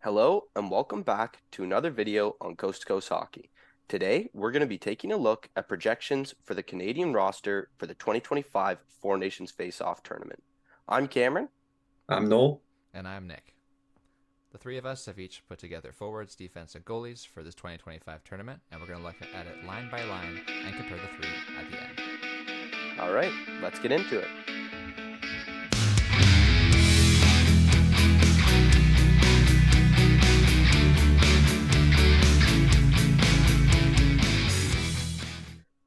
Hello and welcome back to another video on Coast to Coast Hockey. Today, we're going to be taking a look at projections for the Canadian roster for the 2025 Four Nations Faceoff tournament. I'm Cameron. I'm Noel. And I'm Nick. The three of us have each put together forwards, defense, and goalies for this 2025 tournament, and we're going to look at it line by line and compare the three at the end. All right, let's get into it.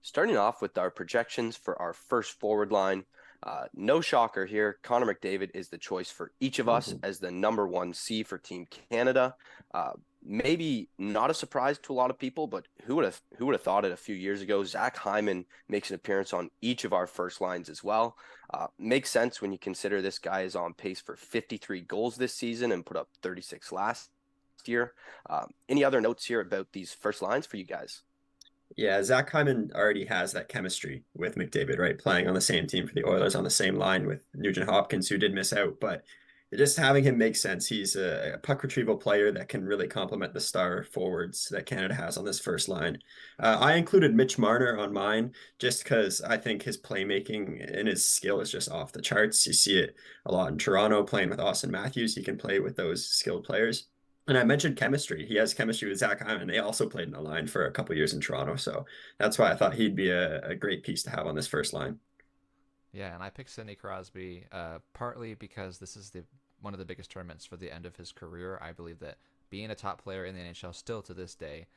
Starting off with our projections for our first forward line. No shocker here. Connor McDavid is the choice for each of us as the number 1C for Team Canada. Maybe not a surprise to a lot of people, but who would have thought it a few years ago? Zach Hyman makes an appearance on each of our first lines as well. Makes sense when you consider this guy is on pace for 53 goals this season and put up 36 last year. Any other notes here about these first lines for you guys? Yeah, Zach Hyman already has that chemistry with McDavid, right? Playing on the same team for the Oilers on the same line with Nugent Hopkins, who did miss out, but just having him makes sense. He's a puck retrieval player that can really complement the star forwards that Canada has on this first line. I included Mitch Marner on mine just because I think his playmaking and his skill is just off the charts. You see it a lot in Toronto playing with Austin Matthews. He can play with those skilled players. And I mentioned chemistry. He has chemistry with Zach Hyman. They also played in the line for a couple years in Toronto. So that's why I thought he'd be a great piece to have on this first line. Yeah, and I picked Sidney Crosby partly because this is one of the biggest tournaments for the end of his career. I believe that being a top player in the NHL still to this day,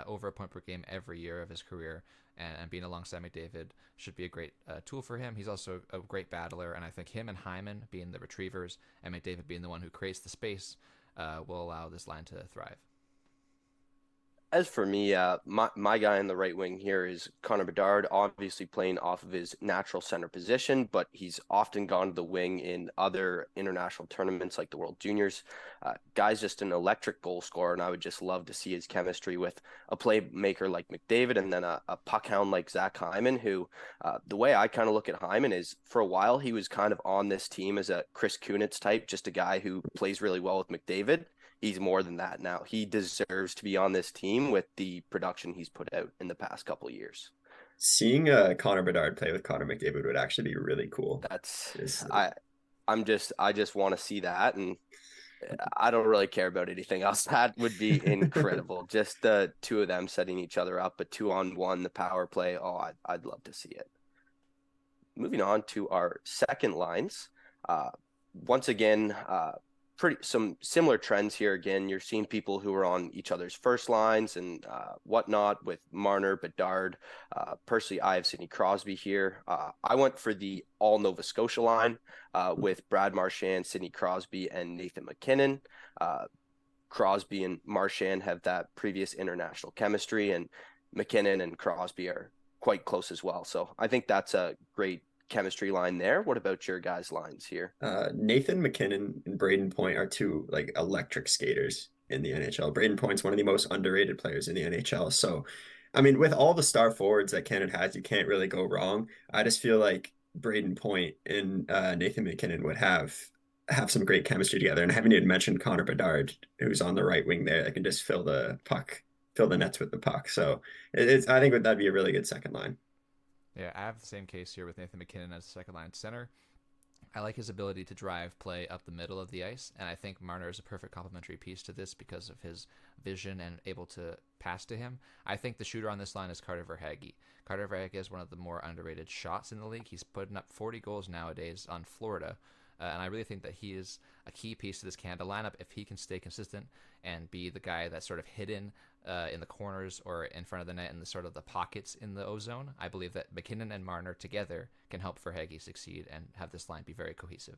over a point per game every year of his career, and being alongside McDavid should be a great tool for him. He's also a great battler, and I think him and Hyman being the retrievers and McDavid being the one who creates the space will allow this line to thrive. As for me, my guy in the right wing here is Connor Bedard, obviously playing off of his natural center position, but he's often gone to the wing in other international tournaments like the World Juniors. Guy's just an electric goal scorer, and I would just love to see his chemistry with a playmaker like McDavid and then a puck hound like Zach Hyman, who the way I kind of look at Hyman is for a while he was kind of on this team as a Chris Kunitz type, just a guy who plays really well with McDavid. He's more than that now. He deserves to be on this team with the production he's put out in the past couple of years. Seeing Connor Bedard play with Connor McDavid would actually be really cool. That's Is I just want to see that, and I don't really care about anything else. That would be incredible. Just the two of them setting each other up, a 2-on-1, the power play. Oh, I'd love to see it. Moving on to our second lines. Once again, pretty some similar trends here. Again, you're seeing people who are on each other's first lines and whatnot with Marner, Bedard. Personally, I have Sidney Crosby here. I went for the all Nova Scotia line with Brad Marchand, Sidney Crosby, and Nathan MacKinnon. Crosby and Marchand have that previous international chemistry, and McKinnon and Crosby are quite close as well. So I think that's a great chemistry line there. What about your guys' lines here? Nathan MacKinnon and Braden Point are two like electric skaters in the NHL. Braden Point's one of the most underrated players in the NHL. So, I mean, with all the star forwards that Canada has, you can't really go wrong. I just feel like Braden Point and Nathan MacKinnon would have some great chemistry together. And I haven't even mentioned Connor Bedard, who's on the right wing there, that can just fill the nets with the puck. So I think that'd be a really good second line. Yeah, I have the same case here with Nathan MacKinnon as a second line center. I like his ability to drive play up the middle of the ice, and I think Marner is a perfect complementary piece to this because of his vision and able to pass to him. I think the shooter on this line is Carter Verhaeghe. Carter Verhaeghe is one of the more underrated shots in the league. He's putting up 40 goals nowadays on Florida, and I really think that he is a key piece to this Canada lineup if he can stay consistent and be the guy that's sort of hidden in the corners or in front of the net in the sort of the pockets in the O-zone. I believe that MacKinnon and Marner together can help Verhaeghe succeed and have this line be very cohesive.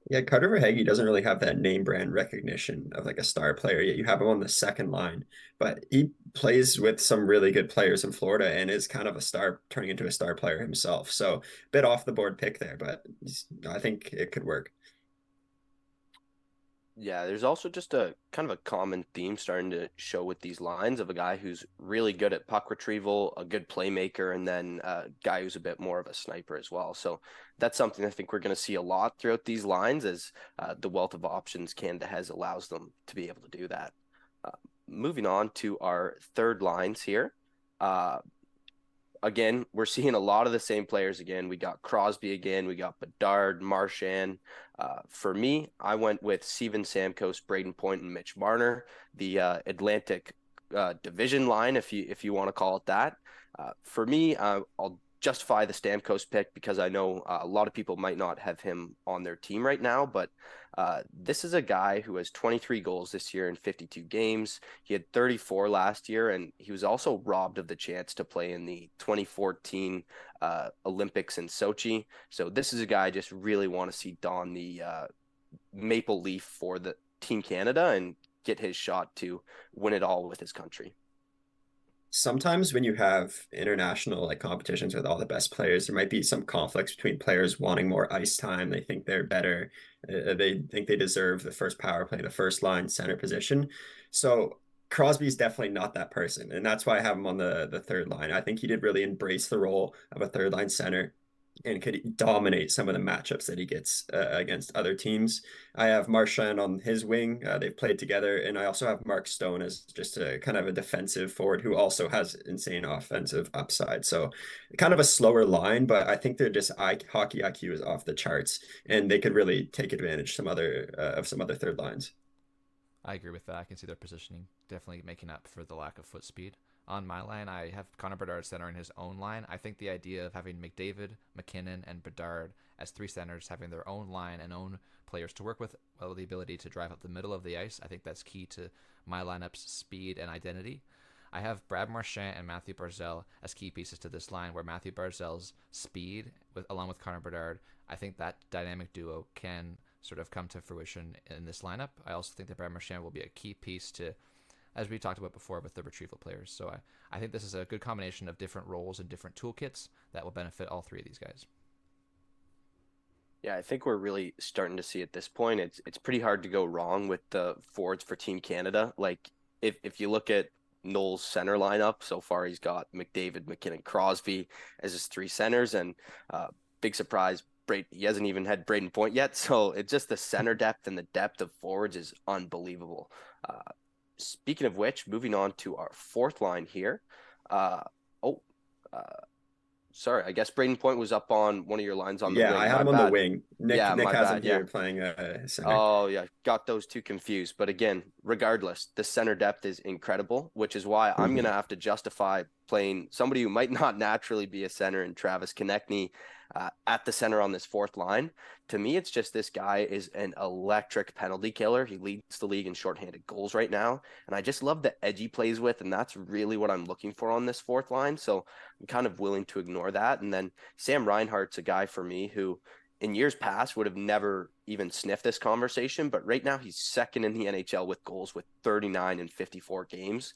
Yeah, Carter Verhaeghe doesn't really have that name brand recognition of like a star player yet. You have him on the second line, but he plays with some really good players in Florida and is kind of a star, turning into a star player himself. So a bit off the board pick there, but I think it could work. Yeah, there's also just a kind of a common theme starting to show with these lines of a guy who's really good at puck retrieval, a good playmaker, and then a guy who's a bit more of a sniper as well. So that's something I think we're going to see a lot throughout these lines as the wealth of options Canada has allows them to be able to do that. Uh, Moving on to our third lines here. Uh, Again, we're seeing a lot of the same players again. We got Crosby again. We got Bedard, Marchand. For me, I went with Steven Stamkos, Braden Point, and Mitch Marner, the Atlantic division line, if you want to call it that. For me, I'll justify the Stamkos pick because I know a lot of people might not have him on their team right now, but this is a guy who has 23 goals this year in 52 games. He had 34 last year, and he was also robbed of the chance to play in the 2014 Olympics in Sochi. So this is a guy I just really want to see don the maple leaf for the Team Canada and get his shot to win it all with his country. Sometimes when you have international like competitions with all the best players, there might be some conflicts between players wanting more ice time. They think they're better. They think they deserve the first power play, the first line center position. So Crosby's definitely not that person, and that's why I have him on the third line. I think he did really embrace the role of a third line center and could dominate some of the matchups that he gets against other teams. I have Marchand on his wing. They've played together, and I also have Mark Stone as just a kind of a defensive forward who also has insane offensive upside. So, kind of a slower line, but I think they're just hockey IQ is off the charts, and they could really take advantage some other third lines. I agree with that. I can see their positioning definitely making up for the lack of foot speed. On my line, I have Connor Bedard center in his own line. I think the idea of having McDavid, McKinnon, and Bedard as three centers, having their own line and own players to work with, well, the ability to drive up the middle of the ice, I think that's key to my lineup's speed and identity. I have Brad Marchand and Matthew Barzal as key pieces to this line, where Matthew Barzal's speed, along with Connor Bedard, I think that dynamic duo can sort of come to fruition in this lineup. I also think that Brad Marchand will be a key piece to, as we talked about before, with the retrieval players. So I think this is a good combination of different roles and different toolkits that will benefit all three of these guys. Yeah, I think we're really starting to see at this point. It's pretty hard to go wrong with the forwards for Team Canada. Like if you look at Noel's center lineup so far, he's got McDavid, McKinnon, Crosby as his three centers, and big surprise, he hasn't even had Braden Point yet. So it's just the center depth and the depth of forwards is unbelievable. Uh, Speaking of which, moving on to our fourth line here. Uh, oh, uh, Sorry, I guess Braden Point was up on one of your lines on the Yeah, I wing. had My him on the bad. wing. Nick Yeah, Nick my has him bad. Yeah. here playing center. Oh, yeah. Got those two confused. But again, regardless, the center depth is incredible, which is why I'm going to have to justify playing somebody who might not naturally be a center in Travis Konechny at the center on this fourth line. To me, it's just this guy is an electric penalty killer. He leads the league in shorthanded goals right now. And I just love the edge he plays with. And that's really what I'm looking for on this fourth line. So I'm kind of willing to ignore that. And then Sam Reinhart's a guy for me who in years past would have never even sniffed this conversation, but right now he's second in the NHL with goals with 39 and 54 games.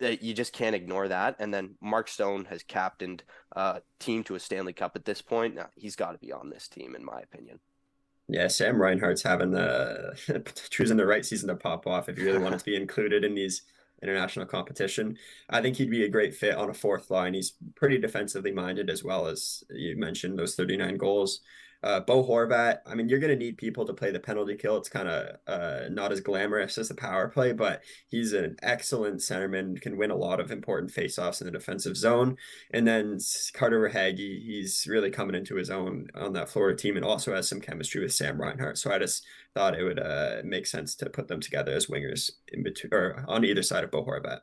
You just can't ignore that. And then Mark Stone has captained a team to a Stanley Cup at this point. Now, he's got to be on this team, in my opinion. Yeah, Sam Reinhart's having the choosing the right season to pop off if you really wanted to be included in these international competition. I think he'd be a great fit on a fourth line. He's pretty defensively minded as well as you mentioned those 39 goals. Bo Horvat, I mean, you're going to need people to play the penalty kill. It's kind of not as glamorous as the power play, but he's an excellent centerman, can win a lot of important faceoffs in the defensive zone. And then Carter Verhaeghe, he's really coming into his own on that Florida team and also has some chemistry with Sam Reinhart. So I just thought it would make sense to put them together as wingers in between or on either side of Bo Horvat.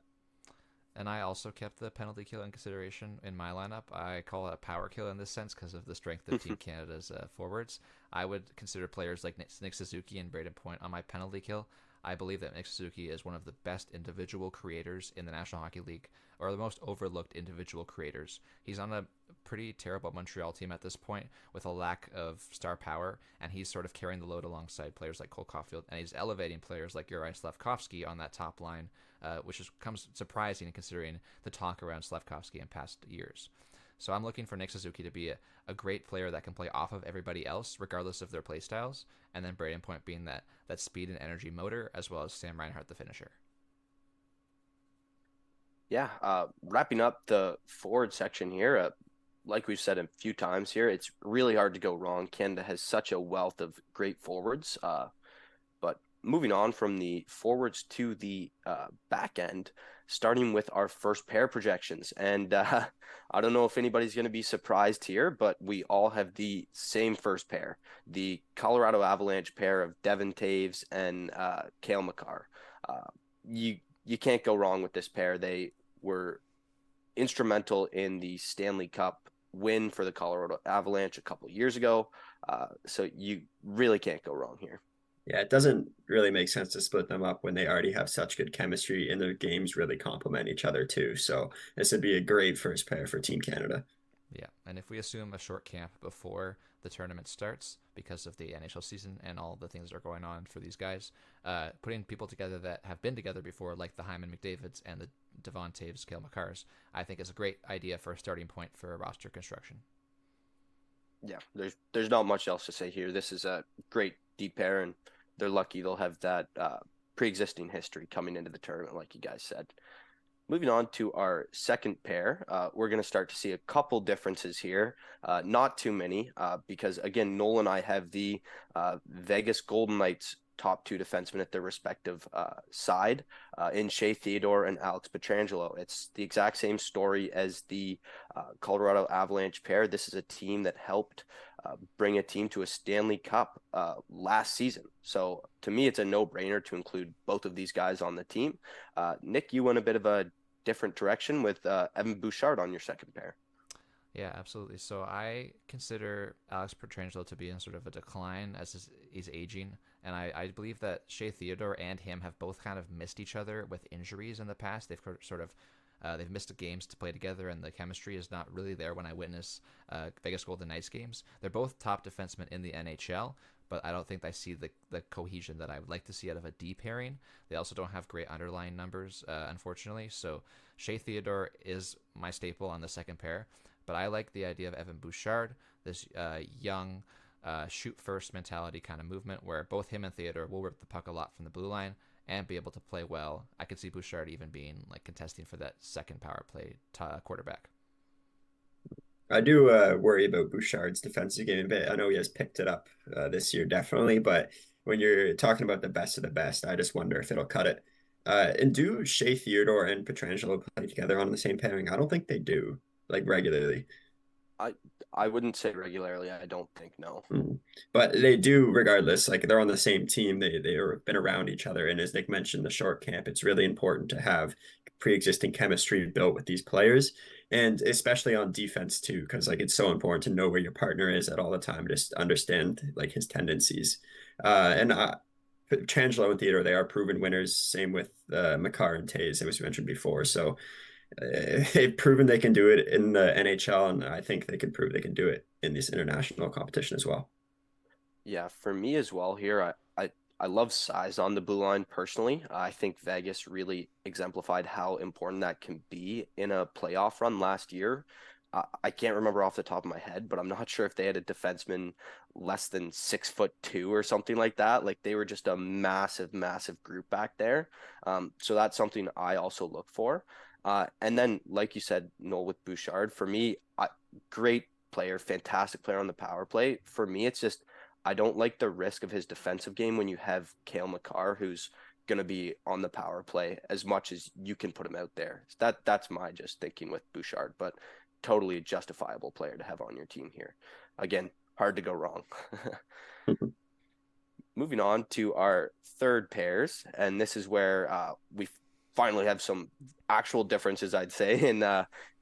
And I also kept the penalty kill in consideration in my lineup. I call it a power kill in this sense because of the strength of Team Canada's forwards. I would consider players like Nick Suzuki and Braden Point on my penalty kill. I believe that Nick Suzuki is one of the best individual creators in the National Hockey League, or the most overlooked individual creators. He's on a pretty terrible Montreal team at this point with a lack of star power, and he's sort of carrying the load alongside players like Cole Caulfield, and he's elevating players like Uri Slafkovsky on that top line, which comes surprising considering the talk around Slafkovsky in past years. So I'm looking for Nick Suzuki to be a great player that can play off of everybody else, regardless of their play styles. And then Braden Point being that speed and energy motor, as well as Sam Reinhart, the finisher. Yeah, wrapping up the forward section here, like we've said a few times here, it's really hard to go wrong. Canada has such a wealth of great forwards. But moving on from the forwards to the back end, starting with our first pair projections. And I don't know if anybody's going to be surprised here, but we all have the same first pair, the Colorado Avalanche pair of Devon Taves and Cale Makar. You can't go wrong with this pair. They were instrumental in the Stanley Cup win for the Colorado Avalanche a couple years ago. So you really can't go wrong here. Yeah, it doesn't really make sense to split them up when they already have such good chemistry and their games really complement each other too. So this would be a great first pair for Team Canada. Yeah, and if we assume a short camp before the tournament starts because of the NHL season and all the things that are going on for these guys, putting people together that have been together before, like the Hyman McDavids and the Devon Taves, Cale Makars, I think is a great idea for a starting point for a roster construction. Yeah, there's not much else to say here. This is a great deep pair, and they're lucky they'll have that pre-existing history coming into the tournament, like you guys said. Moving on to our second pair, we're going to start to see a couple differences here. Not too many, because, again, Noel and I have the Vegas Golden Knights top two defensemen at their respective side in Shea Theodore and Alex Pietrangelo. It's the exact same story as the Colorado Avalanche pair. This is a team that helped bring a team to a Stanley Cup last season. So to me, it's a no-brainer to include both of these guys on the team. Nick, you went a bit of a different direction with Evan Bouchard on your second pair. Yeah, absolutely. So I consider Alex Pietrangelo to be in sort of a decline as he's aging. And I believe that Shea Theodore and him have both kind of missed each other with injuries in the past. They've sort of they've missed games to play together, and the chemistry is not really there when I witness Vegas Golden Knights games. They're both top defensemen in the NHL, but I don't think I see the cohesion that I would like to see out of a D pairing. They also don't have great underlying numbers, unfortunately. So Shea Theodore is my staple on the second pair, but I like the idea of Evan Bouchard, this young shoot first mentality kind of movement where both him and Theodore will rip the puck a lot from the blue line and be able to play well. I could see Bouchard even being like contesting for that second power play quarterback. I do worry about Bouchard's defensive game a bit. I know he has picked it up this year, definitely, but when you're talking about the best of the best, I just wonder if it'll cut it. And do Shea Theodore and Pietrangelo play together on the same pairing? I don't think they do, like regularly. I wouldn't say regularly. I don't think, no. But they do regardless. Like they're on the same team. They've been around each other. And as Nick mentioned, the short camp, it's really important to have pre-existing chemistry built with these players. And especially on defense too, because like it's so important to know where your partner is at all the time, just understand like his tendencies. And Pietrangelo and Theodore, they are proven winners. Same with Makar and Taves, as we mentioned before. So they've proven they can do it in the NHL, and I think they can prove they can do it in this international competition as well. Yeah, for me as well here, I love size on the blue line personally. I think Vegas really exemplified how important that can be in a playoff run last year. I can't remember off the top of my head, but I'm not sure if they had a defenseman less than 6'2" or something like that. Like they were just a massive, massive group back there. So that's something I also look for. And then, like you said, Noel, with Bouchard, for me, great player, fantastic player on the power play. For me, it's just I don't like the risk of his defensive game when you have Cale Makar, who's going to be on the power play as much as you can put him out there. That's my just thinking with Bouchard, but totally a justifiable player to have on your team here. Again, hard to go wrong. Moving on to our third pairs, and this is where we finally have some actual differences, I'd say,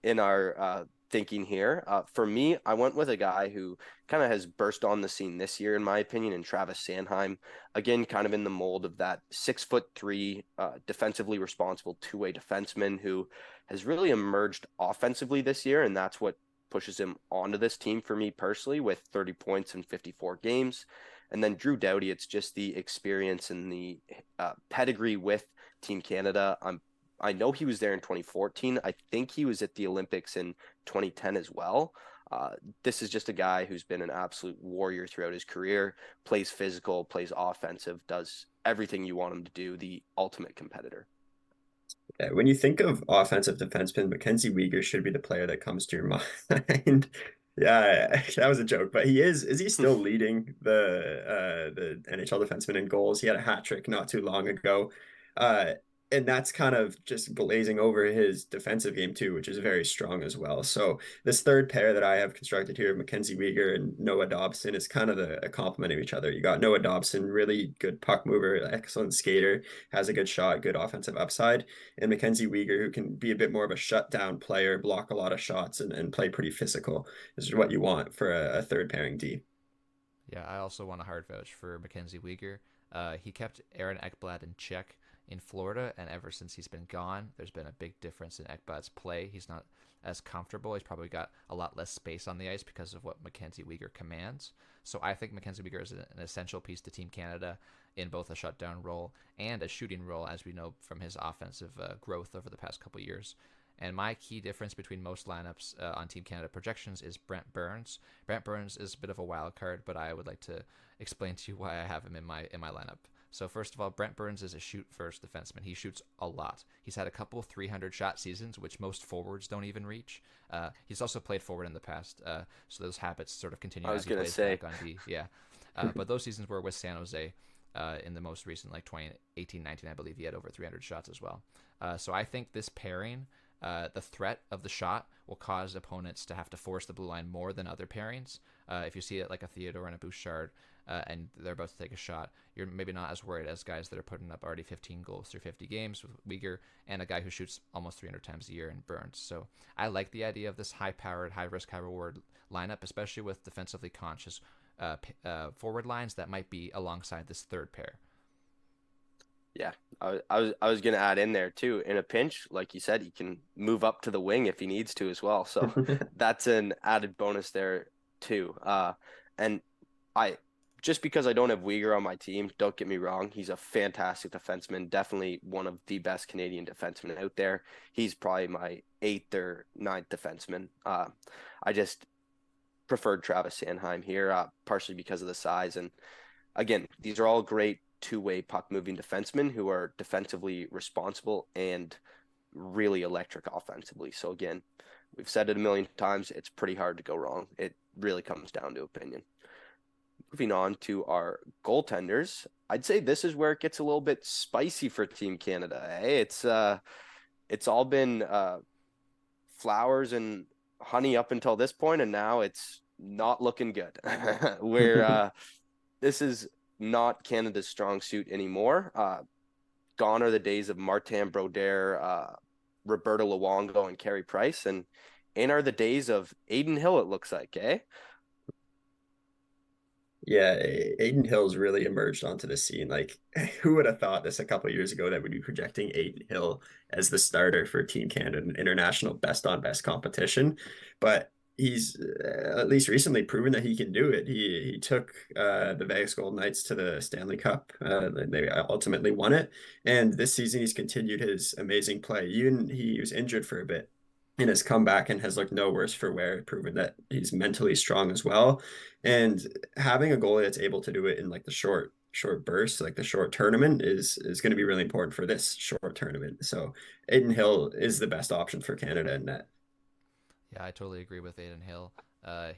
in our thinking here. For me, I went with a guy who kind of has burst on the scene this year, in my opinion, in Travis Sanheim. Again, kind of in the mold of that 6'3", defensively responsible two-way defenseman who has really emerged offensively this year, and that's what pushes him onto this team for me personally with 30 points in 54 games. And then Drew Doughty, it's just the experience and the pedigree with Team Canada. I'm I know he was there in 2014. I think he was at the Olympics in 2010 as well. This is just a guy who's been an absolute warrior throughout his career, plays physical, plays offensive, does everything you want him to do, the ultimate competitor. Yeah, when you think of offensive defenseman, Mackenzie Weegar should be the player that comes to your mind. Yeah, that was a joke, but he is. Is he still leading the NHL defenseman in goals? He had a hat trick not too long ago. And that's kind of just glazing over his defensive game too, which is very strong as well. So this third pair that I have constructed here, Mackenzie Weegar and Noah Dobson, is kind of a complement of each other. You got Noah Dobson, really good puck mover, excellent skater, has a good shot, good offensive upside, and Mackenzie Weegar, who can be a bit more of a shutdown player, block a lot of shots, and play pretty physical. This is what you want for a third pairing D. Yeah, I also want a hard vouch for Mackenzie Weegar. He kept Aaron Ekblad in check in Florida, and ever since he's been gone, there's been a big difference in Ekblad's play. He's not as comfortable. He's probably got a lot less space on the ice because of what Mackenzie Weegar commands. So I think Mackenzie Weegar is an essential piece to Team Canada in both a shutdown role and a shooting role, as we know from his offensive growth over the past couple years. And my key difference between most lineups on Team Canada projections is Brent Burns. Brent Burns is a bit of a wild card, but I would like to explain to you why I have him in my lineup. So first of all, Brent Burns is a shoot-first defenseman. He shoots a lot. He's had a couple 300-shot seasons, which most forwards don't even reach. He's also played forward in the past, so those habits sort of continue as he plays back on D. Yeah, but those seasons were with San Jose. In the most recent, like 2018-19, I believe he had over 300 shots as well. So I think this pairing, the threat of the shot will cause opponents to have to force the blue line more than other pairings. If you see it like a Theodore and a Bouchard, and they're about to take a shot, you're maybe not as worried as guys that are putting up already 15 goals through 50 games with Weegar and a guy who shoots almost 300 times a year in Burns. So I like the idea of this high-powered, high-risk, high-reward lineup, especially with defensively conscious forward lines that might be alongside this third pair. Yeah, I was gonna add in there too. In a pinch, like you said, he can move up to the wing if he needs to as well. So that's an added bonus there too. And I just because I don't have Uyghur on my team, don't get me wrong, he's a fantastic defenseman, definitely one of the best Canadian defensemen out there. He's probably my 8th or 9th defenseman. I just preferred Travis Sanheim here, partially because of the size. And again, these are all great two-way puck moving defensemen who are defensively responsible and really electric offensively. So again, we've said it a million times, it's pretty hard to go wrong. It really comes down to opinion. Moving on to our goaltenders, I'd say this is where it gets a little bit spicy for Team Canada. Hey, it's all been flowers and honey up until this point, and now it's not looking good. Where this is not Canada's strong suit anymore. Gone are the days of Martin Brodeur, Roberto Luongo, and Carey Price, and in are the days of Adin Hill, it looks like, eh? Yeah, Adin Hill's really emerged onto the scene. Like, who would have thought this a couple of years ago that we'd be projecting Adin Hill as the starter for Team Canada in international best on best competition? But he's at least recently proven that he can do it. He took the Vegas Golden Knights to the Stanley Cup. They ultimately won it, and this season he's continued his amazing play. Even he was injured for a bit and has come back and has looked no worse for wear, proving that he's mentally strong as well. And having a goalie that's able to do it in like the short bursts, like the short tournament, is going to be really important for this short tournament. So Adin Hill is the best option for Canada in that. Yeah, I totally agree with Adin Hill.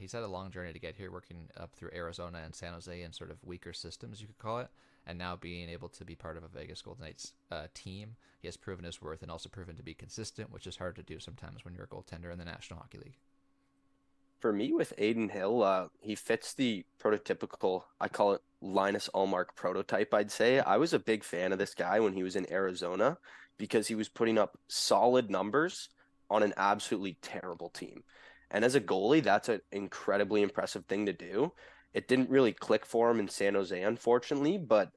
He's had a long journey to get here, working up through Arizona and San Jose in sort of weaker systems, you could call it, and now being able to be part of a Vegas Golden Knights team. He has proven his worth and also proven to be consistent, which is hard to do sometimes when you're a goaltender in the National Hockey League. For me, with Adin Hill, he fits the prototypical, I call it Linus Ullmark prototype, I'd say. I was a big fan of this guy when he was in Arizona because he was putting up solid numbers on an absolutely terrible team. And as a goalie, that's an incredibly impressive thing to do. It didn't really click for him in San Jose, unfortunately, but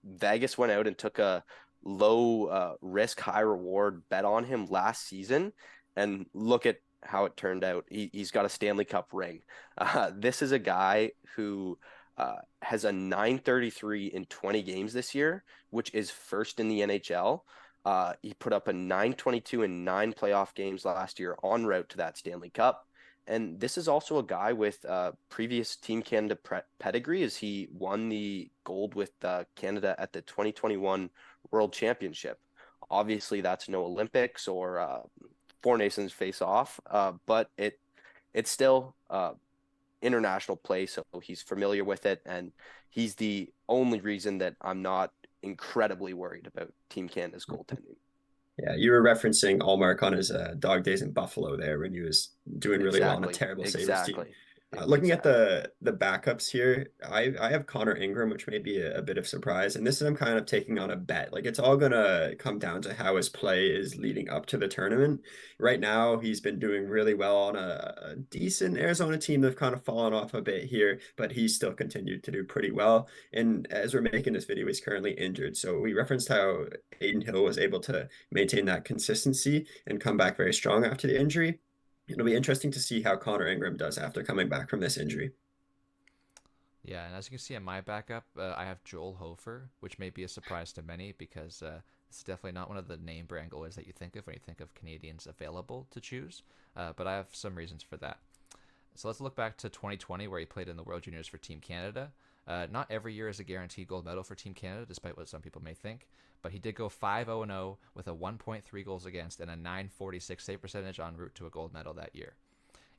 Vegas went out and took a low risk, high reward bet on him last season. And look at how it turned out. He's got a Stanley Cup ring. This is a guy who has a 933 in 20 games this year, which is first in the NHL. He put up a 922 in 9 playoff games last year en route to that Stanley Cup. And this is also a guy with previous Team Canada pedigree, as he won the gold with Canada at the 2021 World Championship. Obviously, that's no Olympics or Four Nations Faceoff, but it's still international play, so he's familiar with it, and he's the only reason that I'm not incredibly worried about Team Canada's goaltending. Yeah, you were referencing Allmark on his dog days in Buffalo there when he was doing really well on a Exactly, terrible Sabres team. exactly, Looking at exactly. the backups here, I have Connor Ingram, which may be a bit of surprise, and this is I'm kind of taking on a bet. Like it's all gonna come down to how his play is leading up to the tournament. Right now, he's been doing really well on a decent Arizona team that's kind of fallen off a bit here, but he's still continued to do pretty well. And as we're making this video, he's currently injured. So we referenced how Aiden Hill was able to maintain that consistency and come back very strong after the injury. It'll be interesting to see how Connor Ingram does after coming back from this injury. Yeah, and as you can see in my backup, I have Joel Hofer, which may be a surprise to many because it's definitely not one of the name brand goalies that you think of when you think of Canadians available to choose. But I have some reasons for that. So let's look back to 2020, where he played in the World Juniors for Team Canada. Not every year is a guaranteed gold medal for Team Canada, despite what some people may think. But he did go 5-0-0 with a 1.3 goals against and a 946 save percentage en route to a gold medal that year.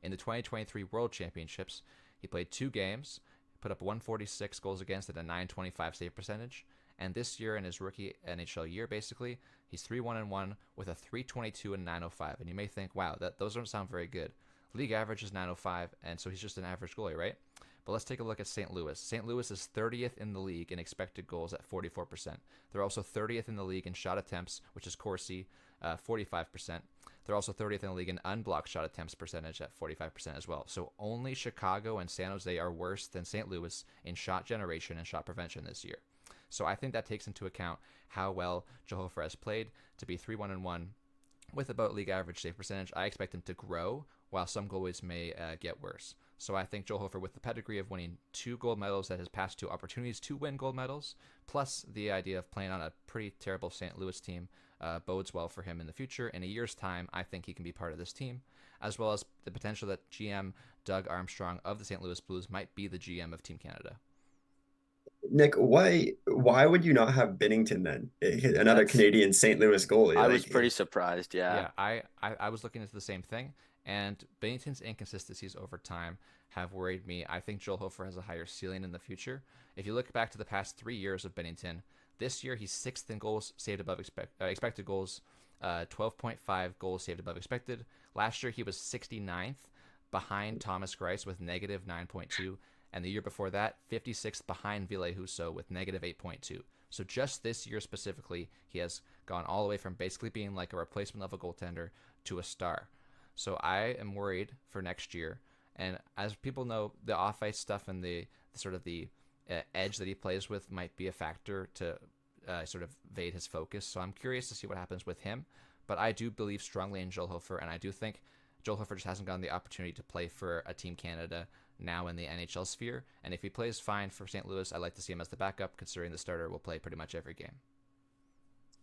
In the 2023 World Championships, he played 2 games, put up 146 goals against and a 925 save percentage. And this year, in his rookie NHL year, basically, he's 3-1-1 with a 322 and 905. And you may think, wow, those don't sound very good. League average is 905, and so he's just an average goalie, right? But let's take a look at St. Louis. St. Louis is 30th in the league in expected goals at 44%. They're also 30th in the league in shot attempts, which is Corsi, 45%. They're also 30th in the league in unblocked shot attempts percentage at 45% as well. So only Chicago and San Jose are worse than St. Louis in shot generation and shot prevention this year. So I think that takes into account how well Joe Hofer has played to be 3-1-1 with about league average save percentage. I expect him to grow, while some goalies may get worse. So I think Joel Hofer, with the pedigree of winning 2 gold medals at his past 2 opportunities to win gold medals, plus the idea of playing on a pretty terrible St. Louis team, bodes well for him in the future. In a year's time, I think he can be part of this team, as well as the potential that GM Doug Armstrong of the St. Louis Blues might be the GM of Team Canada. Nick, why would you not have Binnington then? Another That's Canadian St. Louis goalie. I was Like pretty surprised. Yeah, Yeah, I was looking into the same thing, and Bennington's inconsistencies over time have worried me. I think Joel Hofer has a higher ceiling in the future. If you look back to the past 3 years of Bennington, this year he's 6th in goals saved above expected goals, 12.5 goals saved above expected. Last year he was 69th behind Thomas Greiss with negative 9.2, and the year before that, 56th behind Ville Husso with negative 8.2. So just this year specifically, he has gone all the way from basically being like a replacement level goaltender to a star. So I am worried for next year. And as people know, the off-ice stuff and the sort of the edge that he plays with might be a factor to sort of evade his focus. So I'm curious to see what happens with him. But I do believe strongly in Joel Hofer, and I do think Joel Hofer just hasn't gotten the opportunity to play for a Team Canada now in the NHL sphere. And if he plays fine for St. Louis, I'd like to see him as the backup, considering the starter will play pretty much every game.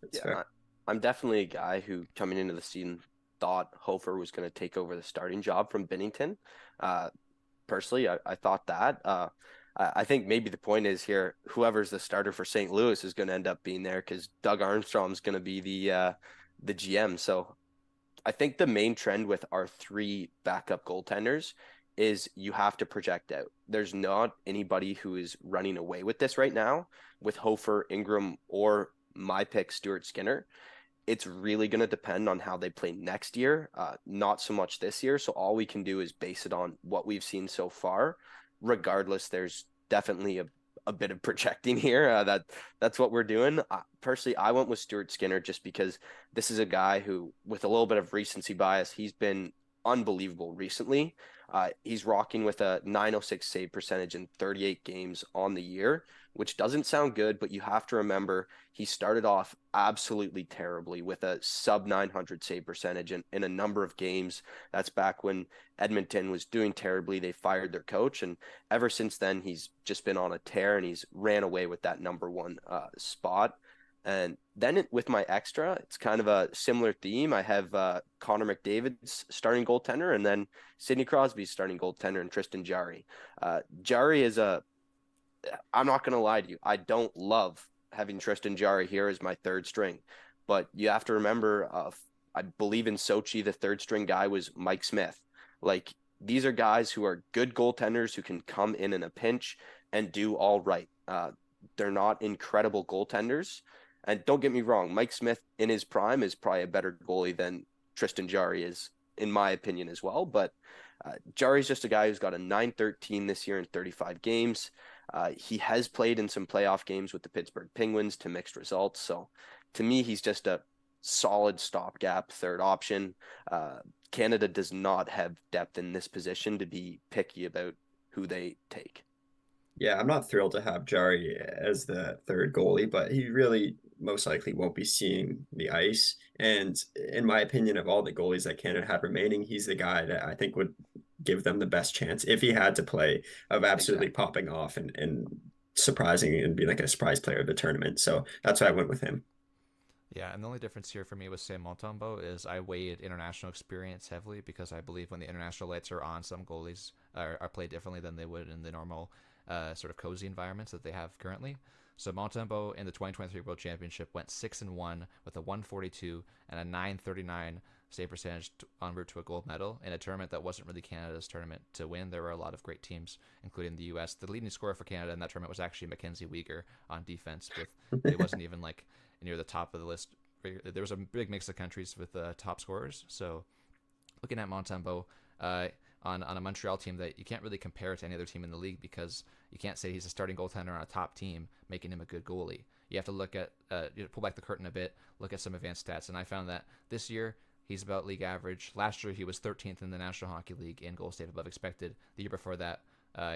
that's yeah. fair. I'm definitely a guy who, coming into the season, thought Hofer was going to take over the starting job from Binnington. Personally, I thought that. I think maybe the point is here, whoever's the starter for St. Louis is going to end up being there because Doug Armstrong's going to be the GM. So I think the main trend with our 3 backup goaltenders is you have to project out. There's not anybody who is running away with this right now with Hofer, Ingram, or my pick, Stuart Skinner. It's really going to depend on how they play next year, not so much this year. So all we can do is base it on what we've seen so far. Regardless, there's definitely a bit of projecting here. That's what we're doing. Personally, I went with Stuart Skinner just because this is a guy who, with a little bit of recency bias, he's been unbelievable recently. He's rocking with a 906 save percentage in 38 games on the year, which doesn't sound good, but you have to remember he started off absolutely terribly with a sub 900 save percentage in a number of games. That's back when Edmonton was doing terribly. They fired their coach, and ever since then, he's just been on a tear, and he's ran away with that number 1 spot. And then with my extra, it's kind of a similar theme. I have Connor McDavid's starting goaltender, and then Sidney Crosby's starting goaltender, and Tristan Jarry. Jarry is I'm not going to lie to you. I don't love having Tristan Jarry here as my third string, but you have to remember, I believe in Sochi, the third string guy was Mike Smith. Like, these are guys who are good goaltenders who can come in a pinch and do all right. They're not incredible goaltenders. And don't get me wrong, Mike Smith in his prime is probably a better goalie than Tristan Jarry is, in my opinion, as well. But Jarry's just a guy who's got a 913 this year in 35 games. He has played in some playoff games with the Pittsburgh Penguins to mixed results. So to me, he's just a solid stopgap third option. Canada does not have depth in this position to be picky about who they take. Yeah, I'm not thrilled to have Jari as the third goalie, but he really most likely won't be seeing the ice. And in my opinion, of all the goalies that Canada had remaining, he's the guy that I think would give them the best chance if he had to play of absolutely Exactly. popping off and surprising and being like a surprise player of the tournament. So that's why I went with him. Yeah, and the only difference here for me with Sam Montembeault is I weighed international experience heavily because I believe when the international lights are on, some goalies are played differently than they would in the normal sort of cozy environments that they have currently. So Montembeault in the 2023 World Championship went 6-1 with a 142 and a 939 save percentage en route to a gold medal in a tournament that wasn't really Canada's tournament to win. There were a lot of great teams, including the U.S. The leading scorer for Canada in that tournament was actually Mackenzie Weegar on defense. With it wasn't even like near the top of the list. There was a big mix of countries with top scorers. So looking at Montembeault on a Montreal team that you can't really compare to any other team in the league because you can't say he's a starting goaltender on a top team, making him a good goalie. You have to look at pull back the curtain a bit, look at some advanced stats, and I found that this year he's about league average. Last year he was 13th in the National Hockey League in goal save above expected. The year before that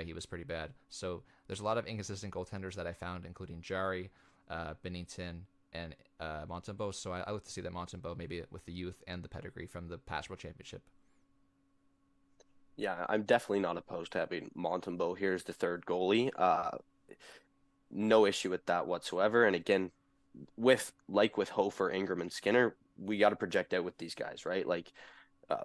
he was pretty bad. So there's a lot of inconsistent goaltenders that I found, including Jari, Binnington, and Montembeault. So I look to see that Montembeault maybe with the youth and the pedigree from the past World Championship. Yeah, I'm definitely not opposed to having Montembeault here as the third goalie. No issue with that whatsoever. And again, with Hofer, Ingram, and Skinner, we got to project out with these guys, right? Like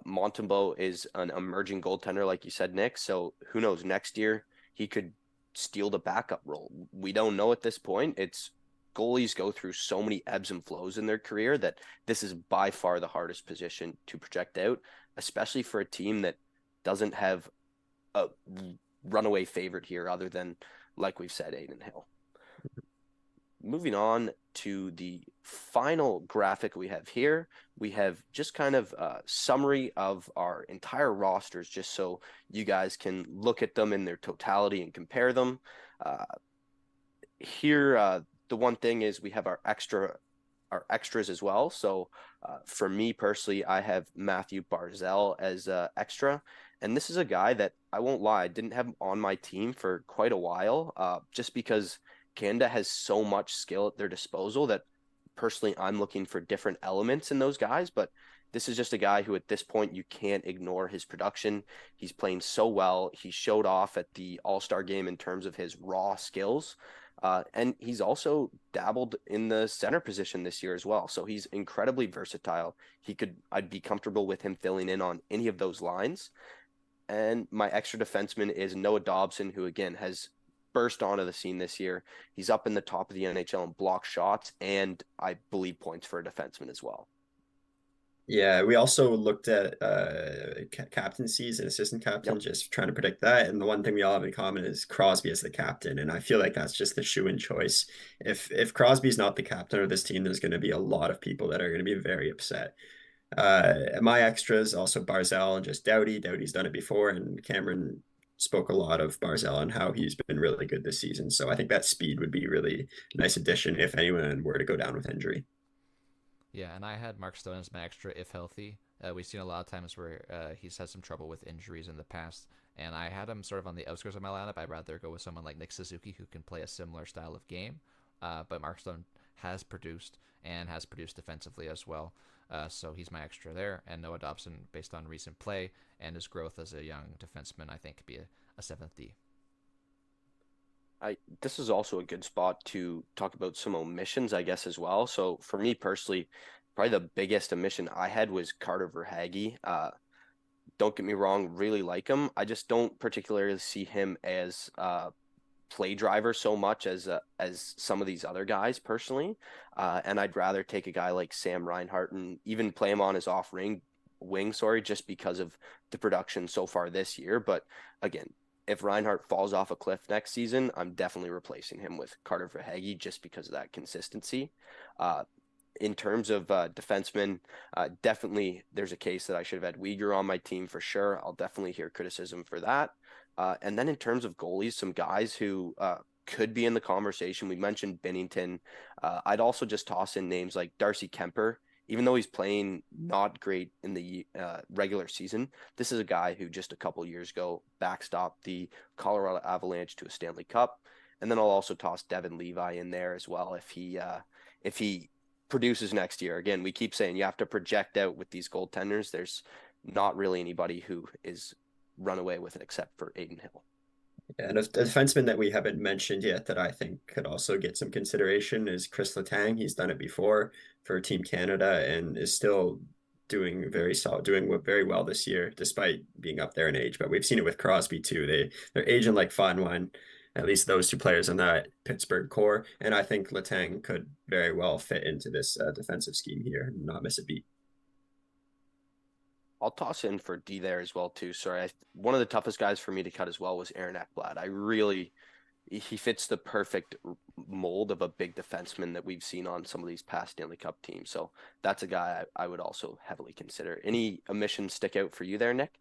Montembeault is an emerging goaltender, like you said, Nick. So who knows? Next year he could steal the backup role. We don't know at this point. It's goalies go through so many ebbs and flows in their career that this is by far the hardest position to project out, especially for a team that doesn't have a runaway favorite here other than, like we've said, Aiden Hill. Moving on to the final graphic we have here, we have just kind of a summary of our entire rosters, just so you guys can look at them in their totality and compare them. Uh, the one thing is we have our extras as well. So for me personally, I have Matthew Barzal as extra. And this is a guy that I won't lie, I didn't have on my team for quite a while, just because Canada has so much skill at their disposal that personally I'm looking for different elements in those guys. But this is just a guy who at this point you can't ignore his production. He's playing so well. He showed off at the All-Star game in terms of his raw skills. And he's also dabbled in the center position this year as well. So he's incredibly versatile. I'd be comfortable with him filling in on any of those lines. And my extra defenseman is Noah Dobson, who again has burst onto the scene this year. He's up in the top of the NHL in block shots and I believe points for a defenseman as well. Yeah, we also looked at captaincies and assistant Yep. captain, just trying to predict that. And the one thing we all have in common is Crosby as the captain, and I feel like that's just the shoe-in choice. If Crosby's not the captain of this team, there's going to be a lot of people that are going to be very upset. My extras also Barzell and just Doughty. Doughty's done it before, and Cameron spoke a lot of Barzell and how he's been really good this season. So I think that speed would be really nice addition if anyone were to go down with injury. Yeah, and I had Mark Stone as my extra if healthy. We've seen a lot of times where he's had some trouble with injuries in the past, and I had him sort of on the outskirts of my lineup. I'd rather go with someone like Nick Suzuki who can play a similar style of game, but Mark Stone has produced and has produced defensively as well. So he's my extra there, and Noah Dobson, based on recent play and his growth as a young defenseman, I think could be a 7th D. This is also a good spot to talk about some omissions, I guess, as well. So for me personally, probably the biggest omission I had was Carter Verhaeghe. Don't get me wrong, really like him. I just don't particularly see him as play driver so much as some of these other guys personally. And I'd rather take a guy like Sam Reinhart and even play him on his wing, sorry, just because of the production so far this year. But again, if Reinhart falls off a cliff next season, I'm definitely replacing him with Carter Verhaeghe just because of that consistency. Uh, in terms of defensemen, definitely there's a case that I should have had Uyghur on my team for sure. I'll definitely hear criticism for that. And then in terms of goalies, some guys who could be in the conversation. We mentioned Binnington. I'd also just toss in names like Darcy Kemper. Even though he's playing not great in the regular season, this is a guy who just a couple years ago backstopped the Colorado Avalanche to a Stanley Cup. And then I'll also toss Devin Levi in there as well if he produces next year. Again, we keep saying you have to project out with these goaltenders. There's not really anybody who is run away with it except for Aiden Hill. Yeah, and a defenseman that we haven't mentioned yet that I think could also get some consideration is Chris Letang. He's done it before for Team Canada and is still doing very well this year, despite being up there in age. But we've seen it with Crosby too. They're aging like fine wine, at least those two players in that Pittsburgh core. And I think Letang could very well fit into this defensive scheme here and not miss a beat. I'll toss in for D there as well too. Sorry, one of the toughest guys for me to cut as well was Aaron Ekblad. He fits the perfect mold of a big defenseman that we've seen on some of these past Stanley Cup teams. So that's a guy I would also heavily consider. Any omissions stick out for you there, Nick?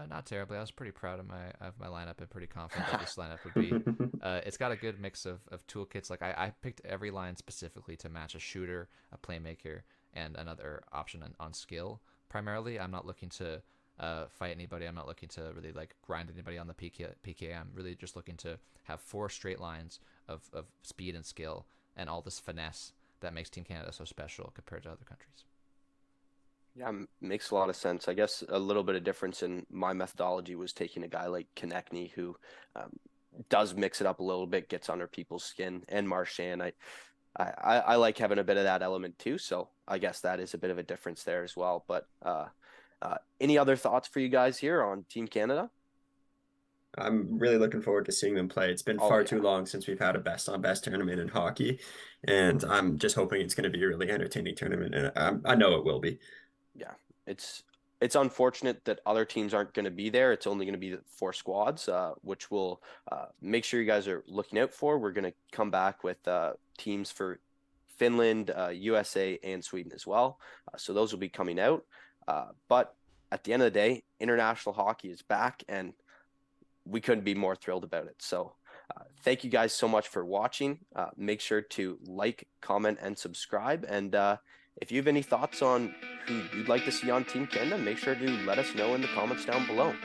Not terribly. I was pretty proud of my lineup and pretty confident that this lineup would be. It's got a good mix of toolkits. Like I picked every line specifically to match a shooter, a playmaker, and another option on skill. Primarily, I'm not looking to fight anybody. I'm not looking to really like grind anybody on the PK. I'm really just looking to have 4 straight lines of speed and skill and all this finesse that makes Team Canada so special compared to other countries. Yeah, makes a lot of sense. I guess a little bit of difference in my methodology was taking a guy like Konechny who does mix it up a little bit, gets under people's skin, and Marchand. I like having a bit of that element too, so I guess that is a bit of a difference there as well. But any other thoughts for you guys here on Team Canada? I'm really looking forward to seeing them play. It's been far too long since we've had a best on best tournament in hockey, and I'm just hoping it's going to be a really entertaining tournament, and I know it will be. Yeah, it's unfortunate that other teams aren't going to be there. It's only going to be 4 squads, which we'll make sure you guys are looking out for. We're going to come back with teams for Finland, USA, and Sweden as well. So those will be coming out. But at the end of the day, international hockey is back, and we couldn't be more thrilled about it. So thank you guys so much for watching. Make sure to like, comment, and subscribe. And if you have any thoughts on who you'd like to see on Team Canada, make sure to let us know in the comments down below.